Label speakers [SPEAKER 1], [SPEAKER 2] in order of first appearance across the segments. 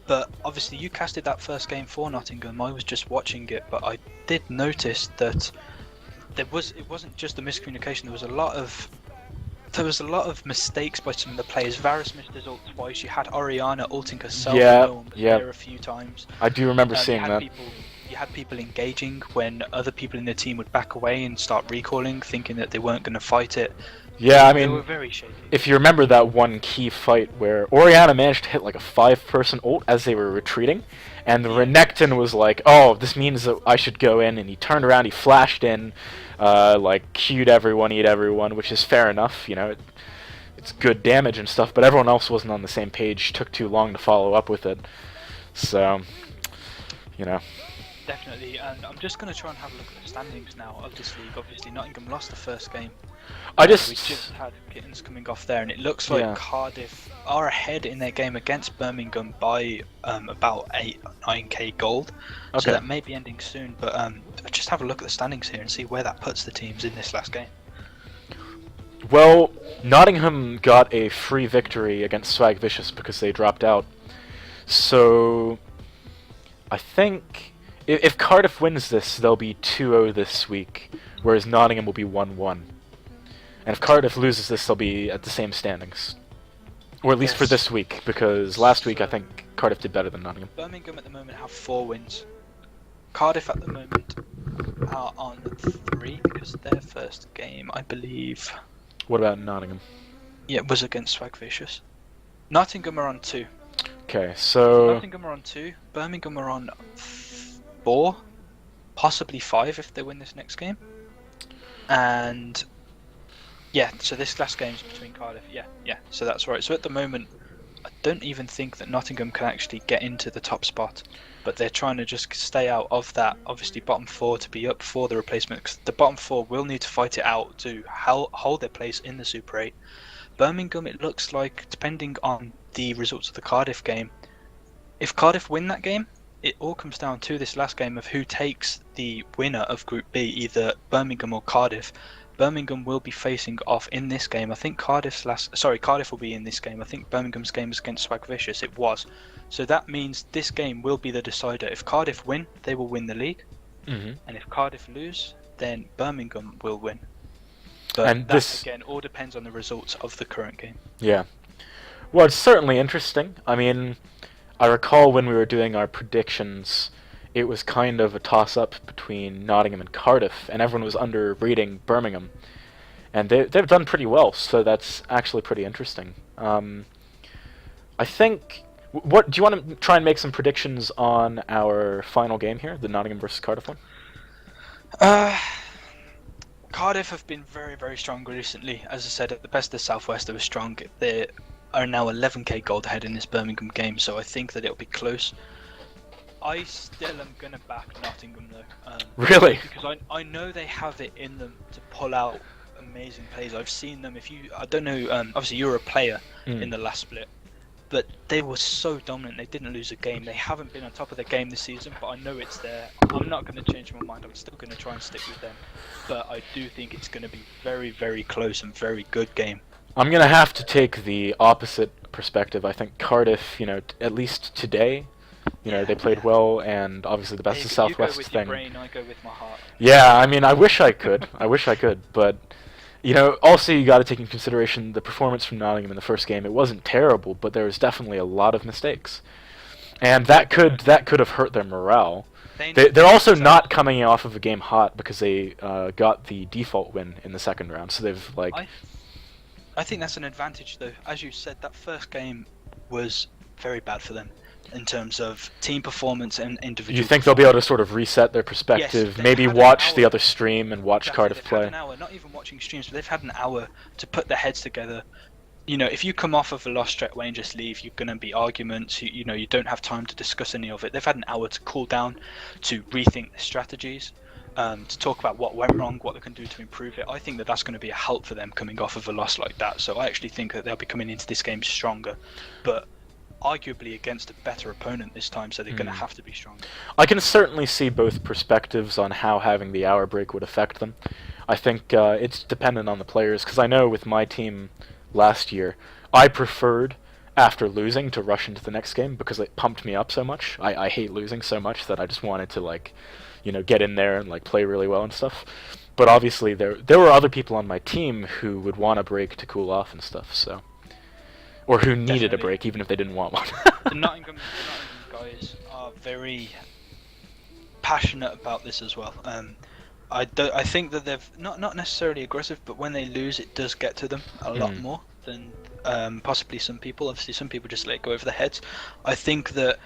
[SPEAKER 1] But obviously, you casted that first game for Nottingham. I was just watching it, but I did notice that it wasn't just a miscommunication. There was a lot of mistakes by some of the players. Varus missed his ult twice. You had Orianna ulting herself and
[SPEAKER 2] Yeah,
[SPEAKER 1] no one was
[SPEAKER 2] yeah.
[SPEAKER 1] there a few times.
[SPEAKER 2] I do remember
[SPEAKER 1] You
[SPEAKER 2] seeing
[SPEAKER 1] had
[SPEAKER 2] that.
[SPEAKER 1] people engaging when other people in the team would back away and start recalling, thinking that they weren't going to fight it.
[SPEAKER 2] Yeah, I
[SPEAKER 1] They were
[SPEAKER 2] mean,
[SPEAKER 1] very shaky.
[SPEAKER 2] if you remember that one key fight where Orianna managed to hit like a 5-person ult as they were retreating, and the
[SPEAKER 1] Yeah.
[SPEAKER 2] Renekton was like, "Oh, this means that I should go in," and he turned around, he flashed in, like Q'd everyone, E'd everyone, which is fair enough, you know, it's good damage and stuff, but everyone else wasn't on the same page, took too long to follow up with it, so, you know.
[SPEAKER 1] Definitely, and I'm just going to try and have a look at the standings now of this league. Obviously, Nottingham lost the first game.
[SPEAKER 2] I
[SPEAKER 1] We
[SPEAKER 2] just
[SPEAKER 1] just had Kittens coming off there, and it looks like
[SPEAKER 2] Yeah.
[SPEAKER 1] Cardiff are ahead in their game against Birmingham by about 8 or 9k gold.
[SPEAKER 2] Okay.
[SPEAKER 1] So that may be ending soon, but just have a look at the standings here and see where that puts the teams in this last game.
[SPEAKER 2] Well, Nottingham got a free victory against Swag Vicious because they dropped out. So, I think if Cardiff wins this, they'll be 2-0 this week, whereas Nottingham will be 1-1. And if Cardiff loses this, they'll be at the same standings. Or at least for
[SPEAKER 1] Yes.
[SPEAKER 2] this week, because last week I think Cardiff did better than Nottingham.
[SPEAKER 1] Birmingham at the moment have 4 wins. Cardiff at the moment are on 3 because their first game, I believe,
[SPEAKER 2] What about Nottingham?
[SPEAKER 1] was against Swag Vicious. Nottingham are on 2.
[SPEAKER 2] Okay, so
[SPEAKER 1] Nottingham are on 2. Birmingham are on 4, possibly 5 if they win this next game. And yeah, so this last game is between Cardiff. Yeah, so that's right. So at the moment, I don't even think that Nottingham can actually get into the top spot, but they're trying to just stay out of that. Obviously, bottom 4 to be up for the replacement, because the bottom 4 will need to fight it out to hold their place in the Super 8. Birmingham, it looks like, depending on the results of the Cardiff game, if Cardiff win that game, it all comes down to this last game of who takes the winner of Group B, either Birmingham or Cardiff. Birmingham will be facing off in this game. I think Cardiff will be in this game. I think Birmingham's game was against Swag Vicious. It was. So that means this game will be the decider. If Cardiff win, they will win the league.
[SPEAKER 2] Mhm.
[SPEAKER 1] And if Cardiff lose, then Birmingham will win. But
[SPEAKER 2] And
[SPEAKER 1] that,
[SPEAKER 2] this-
[SPEAKER 1] again, all depends on the results of the current game.
[SPEAKER 2] Yeah. Well, it's certainly interesting. I mean, I recall when we were doing our predictions, it was kind of a toss-up between Nottingham and Cardiff, and everyone was under-rating Birmingham. And they've done pretty well, so that's actually pretty interesting. I think... What do you want to try and make some predictions on our final game here, the Nottingham versus Cardiff one?
[SPEAKER 1] Cardiff have been very, very strong recently. As I said, at the best of the Southwest, they were strong. They are now 11k gold ahead in this Birmingham game, so I think that it'll be close. I still am going to back Nottingham, though.
[SPEAKER 2] Really?
[SPEAKER 1] Because I know they have it in them to pull out amazing plays. I've seen them. I don't know, obviously you were a player in the last split, but they were so dominant. They didn't lose a game. They haven't been on top of the game this season, but I know it's there. I'm not going to change my mind. I'm still going to try and stick with them. But I do think it's going to be very, very close and very good game.
[SPEAKER 2] I'm going to have to take the opposite perspective. I think Cardiff, you know, at least today, you know, they played well, and obviously the best of
[SPEAKER 1] Hey,
[SPEAKER 2] Southwest
[SPEAKER 1] you go with
[SPEAKER 2] thing.
[SPEAKER 1] your brain, I go with my heart.
[SPEAKER 2] Yeah, I mean, I wish I could. I wish I could, but you know, also you got to take in consideration the performance from Nottingham in the first game. It wasn't terrible, but there was definitely a lot of mistakes, and that could have hurt their morale. They're also not coming off of a game hot because they got the default win in the second round, so they've like.
[SPEAKER 1] I think that's an advantage, though. As you said, that first game was very bad for them in terms of team performance and individual.
[SPEAKER 2] You think they'll be able to sort of reset their perspective,
[SPEAKER 1] Yes,
[SPEAKER 2] maybe
[SPEAKER 1] had an
[SPEAKER 2] watch the
[SPEAKER 1] hour.
[SPEAKER 2] other stream and watch
[SPEAKER 1] Exactly,
[SPEAKER 2] Cardiff
[SPEAKER 1] they've
[SPEAKER 2] play?
[SPEAKER 1] had an hour, not even watching streams, but they've had an hour to put their heads together. You know, if you come off of a loss straight away and just leave, you're going to be arguments. You know, you don't have time to discuss any of it. They've had an hour to cool down, to rethink their strategies, to talk about what went wrong, what they can do to improve it. I think that that's going to be a help for them coming off of a loss like that. So I actually think that they'll be coming into this game stronger, but arguably against a better opponent this time, so they're going to have to be stronger.
[SPEAKER 2] I can certainly see both perspectives on how having the hour break would affect them. I think it's dependent on the players, because I know with my team last year, I preferred after losing to rush into the next game because it pumped me up so much. I hate losing so much that I just wanted to like, get in there and like play really well and stuff. But obviously there were other people on my team who would want a break to cool off and stuff. So, or who needed a break even if they didn't want one.
[SPEAKER 1] The Nottingham guys are very passionate about this as well. I think that they've not necessarily aggressive, but when they lose, it does get to them a lot more than possibly some people. Obviously, some people just let it go over their heads. I think that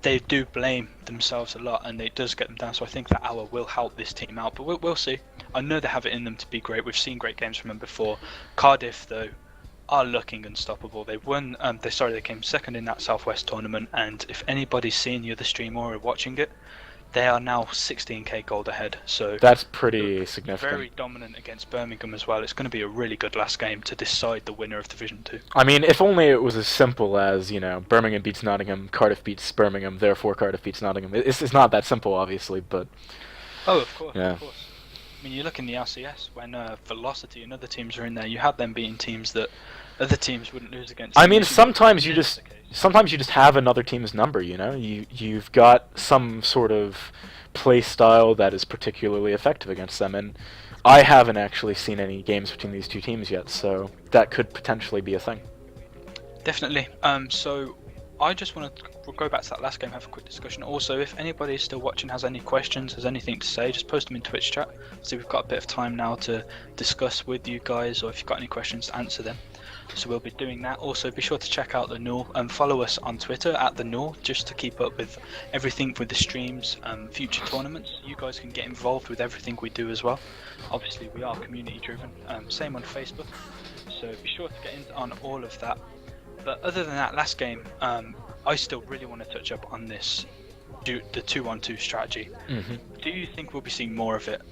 [SPEAKER 1] they do blame themselves a lot, and it does get them down. So I think that hour will help this team out, but we'll see. I know they have it in them to be great. We've seen great games from them before. Cardiff, though, are looking unstoppable. They won. They came second in that Southwest tournament, and if anybody's seen the other stream or are watching it, they are now 16k gold ahead. So
[SPEAKER 2] that's pretty significant.
[SPEAKER 1] Very dominant against Birmingham as well. It's going to be a really good last game to decide the winner of Division 2.
[SPEAKER 2] I mean, if only it was as simple as, Birmingham beats Nottingham, Cardiff beats Birmingham, therefore Cardiff beats Nottingham. It's not that simple, obviously, but...
[SPEAKER 1] Oh, of course,
[SPEAKER 2] yeah.
[SPEAKER 1] Of course. I mean, you look in the LCS, when Velocity and other teams are in there, you have them beating teams that other teams wouldn't lose against.
[SPEAKER 2] I mean, sometimes you just have another team's number, You've got some sort of play style that is particularly effective against them, and I haven't actually seen any games between these two teams yet, so that could potentially be a thing.
[SPEAKER 1] Definitely. So I just want to go back to that last game, have a quick discussion. Also, if anybody is still watching, has any questions, has anything to say, just post them in Twitch chat. So we've got a bit of time now to discuss with you guys, or if you've got any questions, answer them. So we'll be doing that. Also, be sure to check out the Null and follow us on Twitter at the Null, just to keep up with everything with the streams, future tournaments. You guys can get involved with everything we do as well. Obviously, we are community driven. Same on Facebook. So be sure to get in on all of that. But other than that, last game, I still really want to touch up on this, the 2-1-2 strategy. Mm-hmm. Do you think we'll be seeing more of it?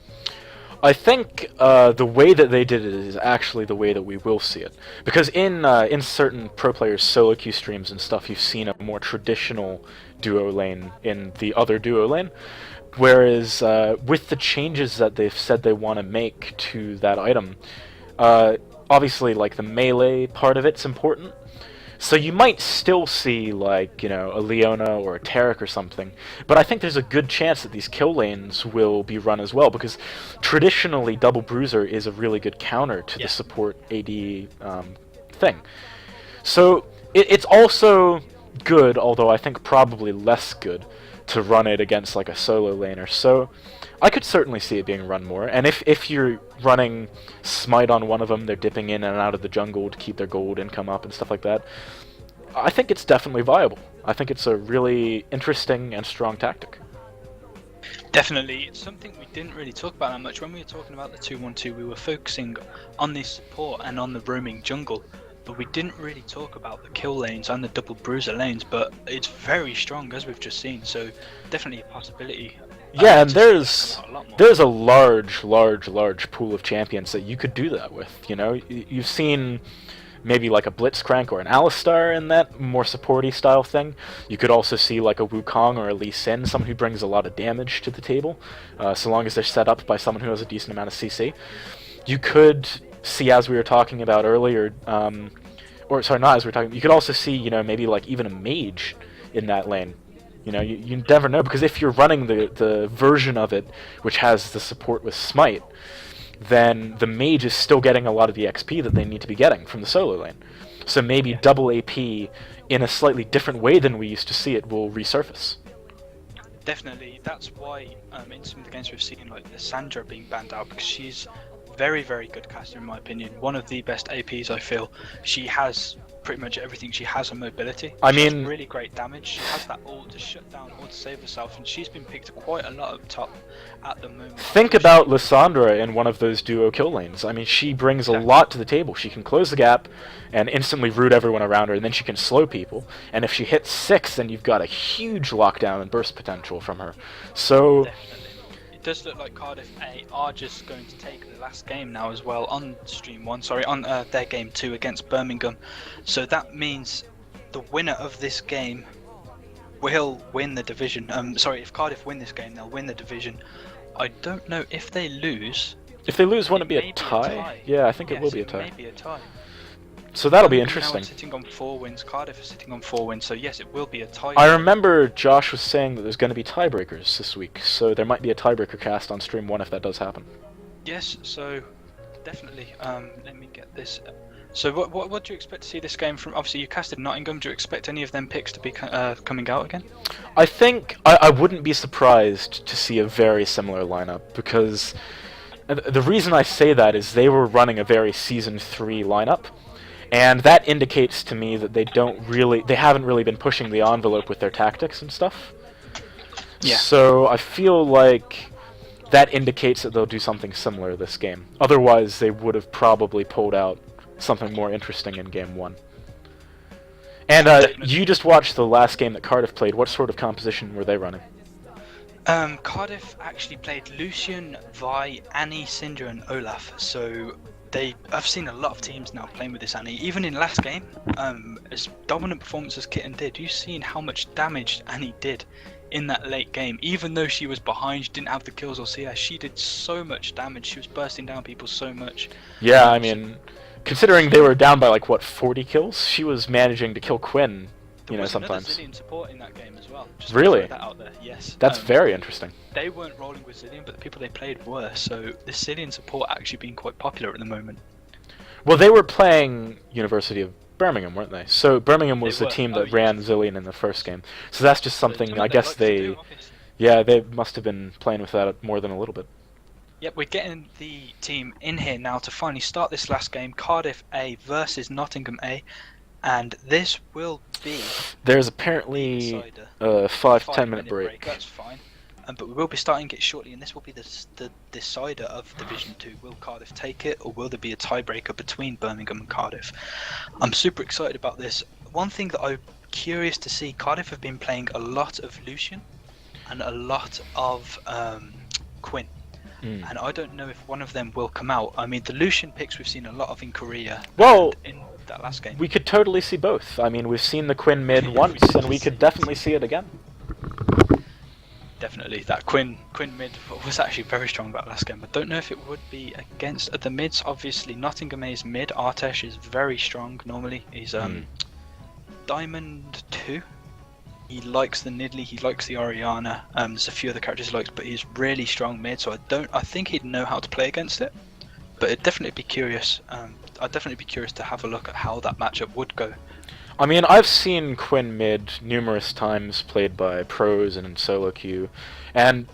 [SPEAKER 2] I think the way that they did it is actually the way that we will see it. Because in certain pro players' solo queue streams and stuff, you've seen a more traditional duo lane in the other duo lane. Whereas with the changes that they've said they want to make to that item, obviously like the melee part of it's important. So you might still see, like, a Leona or a Taric or something, but I think there's a good chance that these kill lanes will be run as well, because traditionally Double Bruiser is a really good counter to the support AD thing. So it's also good, although I think probably less good, to run it against like a solo laner. So I could certainly see it being run more, and if you're running Smite on one of them, they're dipping in and out of the jungle to keep their gold income up and stuff like that, I think it's definitely viable. I think it's a really interesting and strong tactic.
[SPEAKER 1] Definitely. It's something we didn't really talk about that much. When we were talking about the 2-1-2, we were focusing on the support and on the roaming jungle, but we didn't really talk about the kill lanes and the double bruiser lanes, but it's very strong, as we've just seen, so definitely a possibility.
[SPEAKER 2] Yeah, and there's a large pool of champions that you could do that with. You've seen maybe like a Blitzcrank or an Alistar in that more supporty style thing. You could also see like a Wukong or a Lee Sin, someone who brings a lot of damage to the table, so long as they're set up by someone who has a decent amount of CC. You could see, as we were talking about earlier, or sorry, not as we were talking, you could also see, maybe like even a mage in that lane. You never know, because if you're running the version of it which has the support with Smite, then the mage is still getting a lot of the XP that they need to be getting from the solo lane. So maybe double AP in a slightly different way than we used to see it will resurface.
[SPEAKER 1] Definitely. That's why in some of the games we've seen, like the Sandra being banned out, because she's very, very good caster in my opinion. One of the best APs, I feel. She has pretty much everything. She has a mobility. She has really great damage. She has that ult to shut down or to save herself, and she's been picked quite a lot up top at the moment.
[SPEAKER 2] Think about Lissandra in one of those duo kill lanes. I mean, she brings a lot to the table. She can close the gap and instantly root everyone around her, and then she can slow people. And if she hits 6, then you've got a huge lockdown and burst potential from her. So
[SPEAKER 1] definitely. It does look like Cardiff A are just going to take the last game now as well on Stream 1, on their game 2 against Birmingham. So that means the winner of this game will win the division. If Cardiff win this game, they'll win the division. I don't know if they lose.
[SPEAKER 2] If they lose, won't it be a tie? Yeah, I think it will be a tie.
[SPEAKER 1] Maybe a tie.
[SPEAKER 2] So that'll be
[SPEAKER 1] Birmingham now
[SPEAKER 2] interesting.
[SPEAKER 1] are sitting on 4 wins. Cardiff are sitting on 4 wins. So yes, it will be a tie.
[SPEAKER 2] I remember Josh was saying that there's going to be tiebreakers this week, so there might be a tiebreaker cast on Stream 1 if that does happen.
[SPEAKER 1] Yes, so definitely. Let me get this. So what do you expect to see this game from? Obviously, you casted Nottingham. Do you expect any of them picks to be coming out again?
[SPEAKER 2] I think I wouldn't be surprised to see a very similar lineup, because the reason I say that is they were running a very Season 3 lineup, and that indicates to me that they haven't really been pushing the envelope with their tactics and stuff.
[SPEAKER 1] Yeah.
[SPEAKER 2] So I feel like that indicates that they'll do something similar this game. Otherwise, they would have probably pulled out something more interesting in Game 1. And you just watched the last game that Cardiff played. What sort of composition were they running?
[SPEAKER 1] Cardiff actually played Lucian, Vi, Annie, Syndra, and Olaf. So I've seen a lot of teams now playing with this Annie. Even in last game, as dominant performance as Kitten did, you've seen how much damage Annie did in that late game. Even though she was behind, she didn't have the kills or CS, she did so much damage. She was bursting down people so much.
[SPEAKER 2] Yeah, I mean, considering they were down by like what 40 kills, she was managing to kill Quinn.
[SPEAKER 1] There was
[SPEAKER 2] sometimes.
[SPEAKER 1] another Zillion support in that game as well. Just
[SPEAKER 2] really?
[SPEAKER 1] to throw that out there. Yes.
[SPEAKER 2] That's very interesting.
[SPEAKER 1] They weren't rolling with Zillion, but the people they played were. So the Zillion support actually being quite popular at the moment.
[SPEAKER 2] Well, they were playing University of Birmingham, weren't they? So Birmingham was the team that ran Zillion in the first game. So that's just something I guess they must have been playing with that more than a little bit.
[SPEAKER 1] Yep, we're getting the team in here now to finally start this last game. Cardiff A versus Nottingham A. And this will be...
[SPEAKER 2] There's apparently a 5 to 10 minute break.
[SPEAKER 1] That's fine. But we will be starting it shortly, and this will be the decider of Division 2. Will Cardiff take it, or will there be a tiebreaker between Birmingham and Cardiff? I'm super excited about this. One thing that I'm curious to see, Cardiff have been playing a lot of Lucian and a lot of Quinn. And I don't know if one of them will come out. I mean, the Lucian picks we've seen a lot of in Korea.
[SPEAKER 2] Well,
[SPEAKER 1] in that last game.
[SPEAKER 2] We could totally see both. I mean, we've seen the Quinn mid once, and we could definitely see it again.
[SPEAKER 1] Definitely, that Quinn mid was actually very strong that last game. I don't know if it would be against the mids. Obviously, Nottingham A's mid, Artesh, is very strong normally. He's Diamond 2. He likes the Nidalee, he likes the Oriana. There's a few other characters he likes, but he's really strong mid, so I think he'd know how to play against it. But it'd definitely be curious. I'd definitely be curious to have a look at how that matchup would go.
[SPEAKER 2] I mean, I've seen Quinn mid numerous times played by pros and in solo queue, and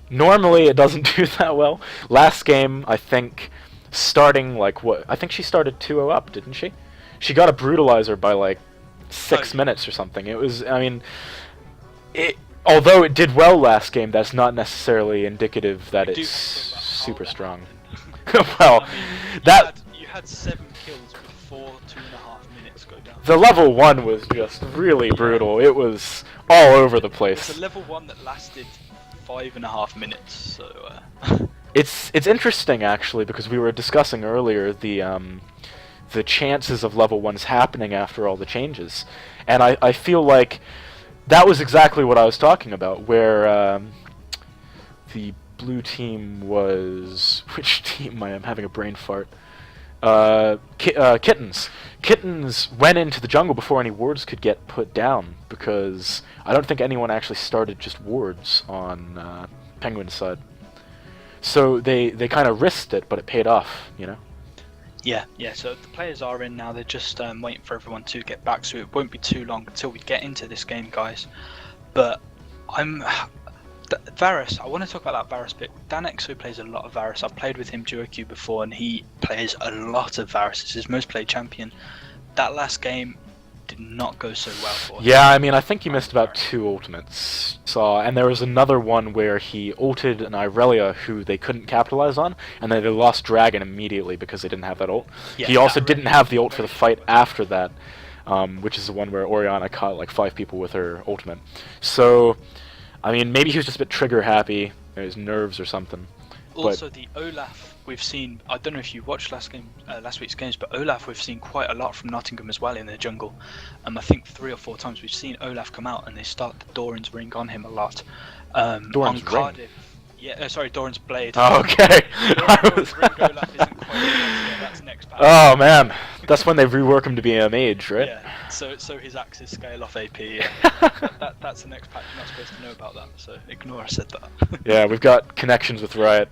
[SPEAKER 2] normally it doesn't do that well. Last game, I think, starting I think she started 2-0 up, didn't she? She got a brutalizer by like 6 minutes or something. It was, I mean, although it did well last game, that's not necessarily indicative that it's super strong. Well,
[SPEAKER 1] I mean, you had 7 kills before 2.5 minutes go down.
[SPEAKER 2] The level 1 was just really brutal. It was all over the place.
[SPEAKER 1] It's a level 1 that lasted 5.5 minutes. So
[SPEAKER 2] it's interesting actually, because we were discussing earlier the chances of level 1s happening after all the changes, and I feel like that was exactly what I was talking about, where the blue team was... Which team? I'm having a brain fart. Kittens. Kittens went into the jungle before any wards could get put down, because I don't think anyone actually started just wards on Penguin's side. So they kind of risked it, but it paid off, you know?
[SPEAKER 1] Yeah, so the players are in now. They're just waiting for everyone to get back, so it won't be too long until we get into this game, guys. But Varus, I want to talk about that Varus bit. Danexo plays a lot of Varus. I've played with him duo queue before, and he plays a lot of Varus. It's his most played champion. That last game did not go so well for him.
[SPEAKER 2] Yeah, I mean, I think he missed about 2 ultimates. And there was another one where he ulted an Irelia who they couldn't capitalize on, and then they lost Dragon immediately because they didn't have that ult. Yeah, he also didn't have the ult for the fight after that, which is the one where Oriana caught like 5 people with her ultimate. So, I mean, maybe he was just a bit trigger happy, his nerves or something.
[SPEAKER 1] Also, the Olaf we've seen, I don't know if you watched last week's games, but Olaf we've seen quite a lot from Nottingham as well in the jungle. I think 3 or 4 times we've seen Olaf come out and they start the Doran's ring on him a lot.
[SPEAKER 2] Doran's
[SPEAKER 1] Cardiff, sorry, Doran's blade.
[SPEAKER 2] Oh, okay.
[SPEAKER 1] Doran's ring Olaf isn't quite yet, that's next patch.
[SPEAKER 2] Oh man, That's when they rework him to be a mage, right?
[SPEAKER 1] Yeah. So his axes scale off AP. Yeah. That's the next patch. You're not supposed to know about that. So ignore I said that.
[SPEAKER 2] Yeah, we've got connections with Riot.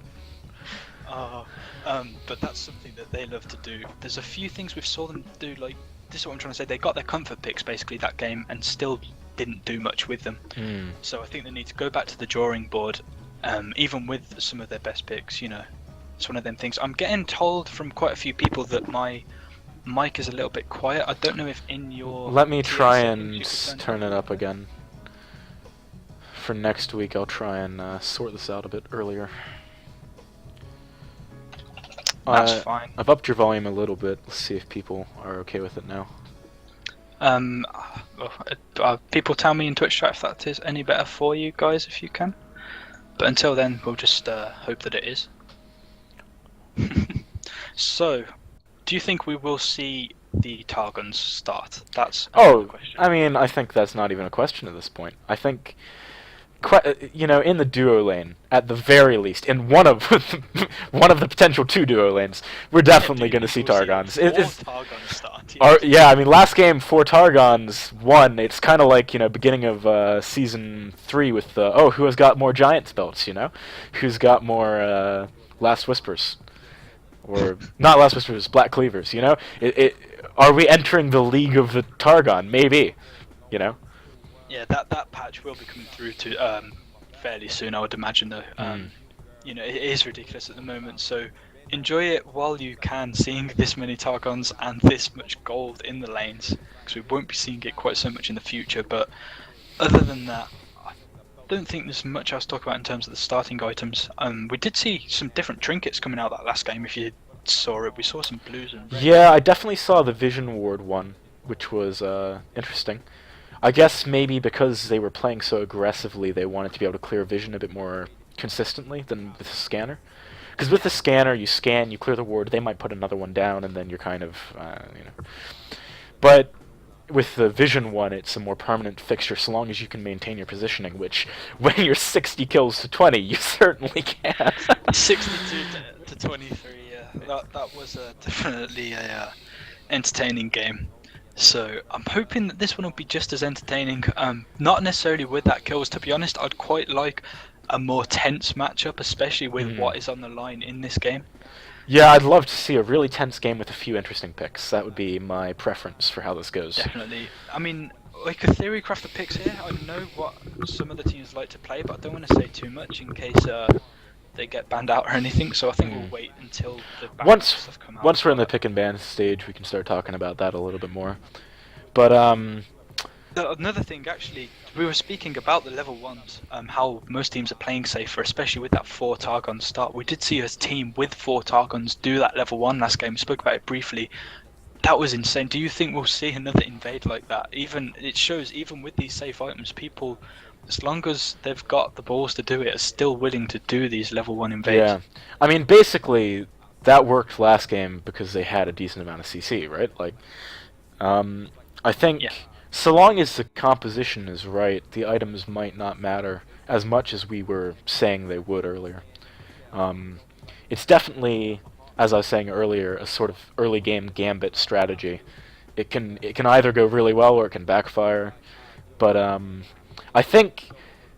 [SPEAKER 1] But that's something that they love to do. There's a few things we saw them do. Like this is what I'm trying to say. They got their comfort picks basically that game and still didn't do much with them. So I think they need to go back to the drawing board. Even with some of their best picks, you know, it's one of them things. I'm getting told from quite a few people that my mic is a little bit quiet. I don't know if in your...
[SPEAKER 2] Let me try and turn it up again. For next week, I'll try and sort this out a bit earlier.
[SPEAKER 1] That's fine.
[SPEAKER 2] I've upped your volume a little bit. Let's see if people are okay with it now.
[SPEAKER 1] People tell me in Twitch chat if that is any better for you guys, if you can. But until then, we'll just hope that it is. So, do you think we will see the Targons start? That's a question.
[SPEAKER 2] I mean, I think that's not even a question at this point. I think, you know, in the duo lane, at the very least, in one of one of the potential 2 duo lanes, we're definitely going to see Targons.
[SPEAKER 1] Targons start.
[SPEAKER 2] Yeah, I mean, last game 4 Targons won. It's kind of like, you know, beginning of season 3 with who has got more Giants belts? You know, who's got more Last Whispers, or not Last Whispers, Black Cleavers? You know, are we entering the league of the Targon? Maybe, you know.
[SPEAKER 1] Yeah, that patch will be coming through to fairly soon, I would imagine. Though, you know, it is ridiculous at the moment. So enjoy it while you can, seeing this many Targons and this much gold in the lanes, because we won't be seeing it quite so much in the future. But other than that, I don't think there's much else to talk about in terms of the starting items. We did see some different trinkets coming out that last game. If you saw it, we saw some blues and reds.
[SPEAKER 2] Yeah, I definitely saw the Vision Ward one, which was interesting. I guess maybe because they were playing so aggressively, they wanted to be able to clear vision a bit more consistently than with the scanner. Because with the scanner, you scan, you clear the ward, they might put another one down, and then you're kind of, you know. But with the vision one, it's a more permanent fixture, so long as you can maintain your positioning, which, when you're 60 kills to 20, you certainly can.
[SPEAKER 1] 62 to 23, yeah. That was definitely a entertaining game. So I'm hoping that this one will be just as entertaining. Not necessarily with that kills, to be honest. I'd quite like a more tense matchup, especially with what is on the line in this game.
[SPEAKER 2] Yeah, I'd love to see a really tense game with a few interesting picks. That would be my preference for how this goes.
[SPEAKER 1] Definitely. I mean, we could theorycraft the picks here. I know what some of the teams like to play, but I don't want to say too much in case they get banned out or anything. So I think we'll wait until the ban stuff come out.
[SPEAKER 2] Once we're in the pick and ban stage, we can start talking about that a little bit more. But
[SPEAKER 1] another thing, actually, we were speaking about the level 1s, how most teams are playing safer, especially with that 4 Targon start. We did see a team with 4 Targons do that level 1 last game. We spoke about it briefly. That was insane. Do you think we'll see another invade like that? It shows, even with these safe items, people, as long as they've got the balls to do it, are still willing to do these level 1 invades.
[SPEAKER 2] Yeah. I mean, basically, that worked last game because they had a decent amount of CC, right? Like, I think so long as the composition is right, the items might not matter as much as we were saying they would earlier. It's definitely, as I was saying earlier, a sort of early game gambit strategy. It can either go really well or it can backfire. But I think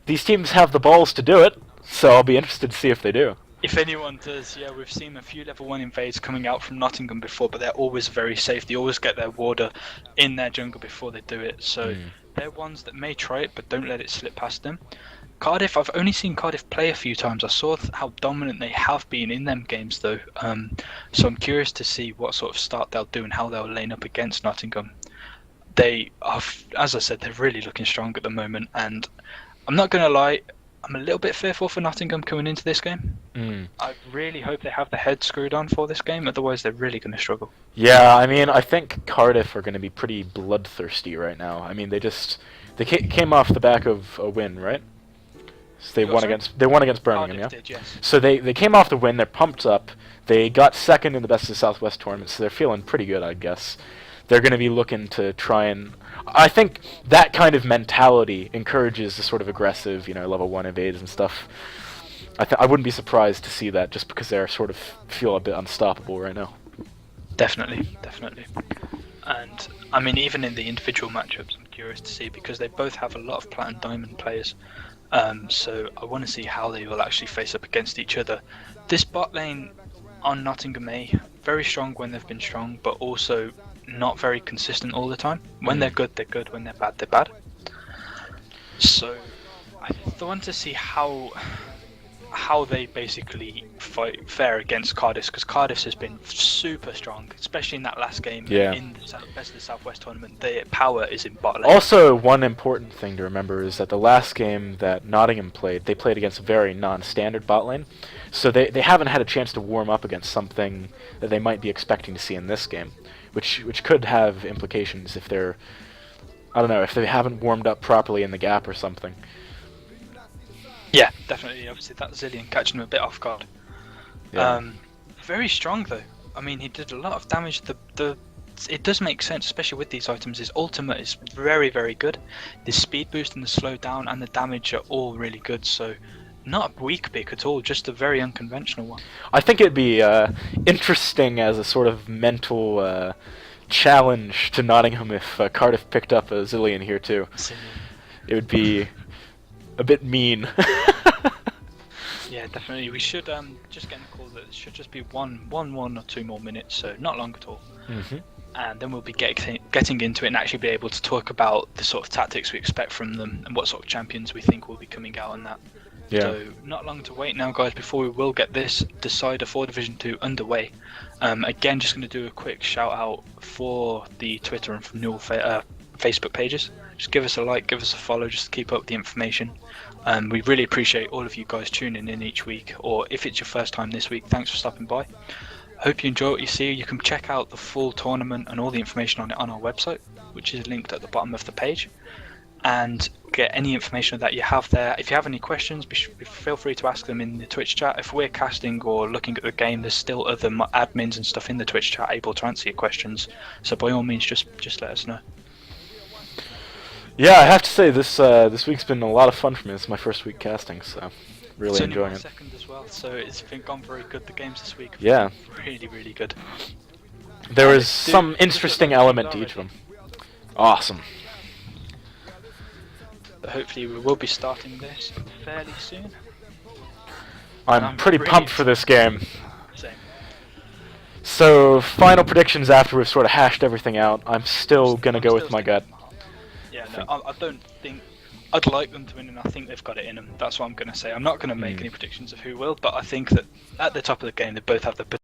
[SPEAKER 2] these teams have the balls to do it, so I'll be interested to see if they do.
[SPEAKER 1] If anyone does, yeah, we've seen a few level 1 invades coming out from Nottingham before, but they're always very safe. They always get their warder in their jungle before they do it. So they're ones that may try it, but don't let it slip past them. Cardiff, I've only seen Cardiff play a few times. I saw how dominant they have been in them games, though. So I'm curious to see what sort of start they'll do and how they'll lane up against Nottingham. They are, as I said, they're really looking strong at the moment, and I'm not going to lie, I'm a little bit fearful for Nottingham coming into this game. I really hope they have the head screwed on for this game, otherwise they're really going to struggle.
[SPEAKER 2] Yeah, I mean, I think Cardiff are going to be pretty bloodthirsty right now. I mean, they came off the back of a win, right? So they won against Birmingham,
[SPEAKER 1] Cardiff
[SPEAKER 2] yeah.
[SPEAKER 1] did, yes.
[SPEAKER 2] So they came off the win. They're pumped up. They got second in the Best of the Southwest tournament, so they're feeling pretty good, I guess. They're going to be looking to try and... I think that kind of mentality encourages the sort of aggressive, you know, level 1 invades and stuff. I wouldn't be surprised to see that just because they sort of feel a bit unstoppable right now.
[SPEAKER 1] Definitely, definitely. And I mean, even in the individual matchups, I'm curious to see because they both have a lot of plat and diamond players. So I want to see how they will actually face up against each other. This bot lane on Nottingham A, very strong when they've been strong, but also not very consistent all the time. When they're good, they're good. When they're bad, they're bad. So I want to see how they basically fare against Cardiff, because Cardiff has been super strong, especially in that last game in the Best of the Southwest tournament. Their power is in bot lane.
[SPEAKER 2] Also, one important thing to remember is that the last game that Nottingham played, they played against a very non-standard bot lane, so they haven't had a chance to warm up against something that they might be expecting to see in this game, which could have implications if they're, I don't know, if they haven't warmed up properly in the gap or something.
[SPEAKER 1] Yeah, definitely. Obviously, that Zillion catching him a bit off guard.
[SPEAKER 2] Yeah.
[SPEAKER 1] Very strong though. I mean, he did a lot of damage. It does make sense, especially with these items. His ultimate is very, very good. The speed boost and the slow down and the damage are all really good. So, not a weak pick at all. Just a very unconventional one.
[SPEAKER 2] I think it'd be interesting as a sort of mental challenge to Nottingham if Cardiff picked up a Zillion here too. It would be a bit mean.
[SPEAKER 1] Yeah, definitely. We should just get in the call that it should just be one or 2 more minutes, so not long at all. And then we'll be getting into it and actually be able to talk about the sort of tactics we expect from them and what sort of champions we think will be coming out on that.
[SPEAKER 2] Yeah.
[SPEAKER 1] So not long to wait now, guys, before we will get this Decider for Division 2 underway. Again, just going to do a quick shout out for the Twitter and from Newell Facebook pages. Just give us a like, give us a follow, just to keep up with the information. We really appreciate all of you guys tuning in each week, or if it's your first time this week, thanks for stopping by. Hope you enjoy what you see. You can check out the full tournament and all the information on it on our website, which is linked at the bottom of the page, and get any information that you have there. If you have any questions, feel free to ask them in the Twitch chat. If we're casting or looking at the game, there's still other admins and stuff in the Twitch chat able to answer your questions, so by all means just let us know.
[SPEAKER 2] Yeah, I have to say this week's been a lot of fun for me. It's my first week casting, so really enjoying it.
[SPEAKER 1] Second as well, so it's been gone very good. The games this week have
[SPEAKER 2] been
[SPEAKER 1] really, really good.
[SPEAKER 2] There was some interesting element to each of them. Awesome.
[SPEAKER 1] But hopefully we will be starting this fairly soon.
[SPEAKER 2] I'm pretty pumped for this game.
[SPEAKER 1] Same.
[SPEAKER 2] So, final predictions after we've sort of hashed everything out. I'm still gonna go with my gut.
[SPEAKER 1] Yeah, no, I don't think... I'd like them to win, and I think they've got it in them. That's what I'm going to say. I'm not going to make any predictions of who will, but I think that at the top of the game, they both have the